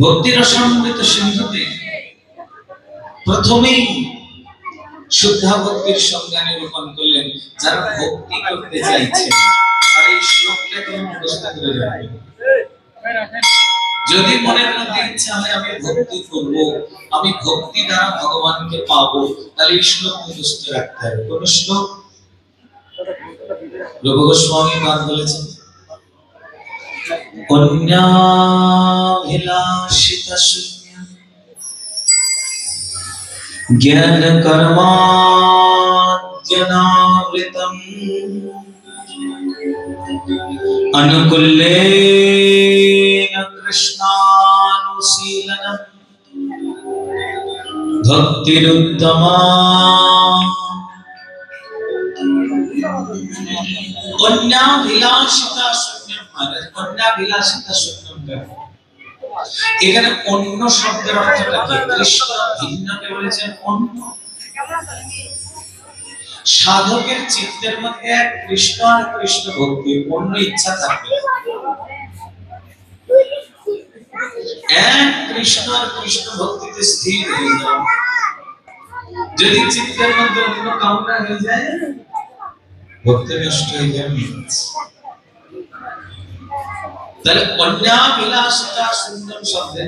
ভক্তি রসামৃত সিন্ধুতে প্রথমেই শুদ্ধা ভক্তির সংজ্ঞা নিরূপণ করলেন। যারা ভক্তি করতে চাইছে আর এই শ্লোকটা তুমি মুখস্থ করে যাবে। যদি মনের মধ্যে ইচ্ছা হয় আমি ভক্তি করব, আমি ভক্তি দ্বারা ভগবানকে পাবো, তাহলে এই শ্লোক মুখস্থ রাখতে হবে। কোন শ্লোক? রূপ গোস্বামী পাদ বলেছেন, কন্যাভিলাষিতা শূন্য জ্ঞান কর্মাদ্যনাবৃতম অনুকূলেন কৃষ্ণানুশীলনম ভক্তিরুত্তমা। কন্যাভিলাষিতা শূন্য মানে কন্যাভিলাষিতা শূন্য। এখানে অন্য শব্দের অর্থটা কি? কৃষ্ণ ভিন্নকে বলেছেন অন্য। সাধকের চিত্তের মধ্যে এক কৃষ্ণ আর কৃষ্ণ ভক্তি, অন্য ইচ্ছা থাকবে। এক কৃষ্ণ আর কৃষ্ণ ভক্তিতে স্থির হয়ে যাও। যদি চিত্তের মধ্যে অন্য কামনা হয়ে যায়, ভক্তি নষ্ট হয়ে যাবে। তাহলে কন্যাভিলাষিতা সুন্দর শব্দে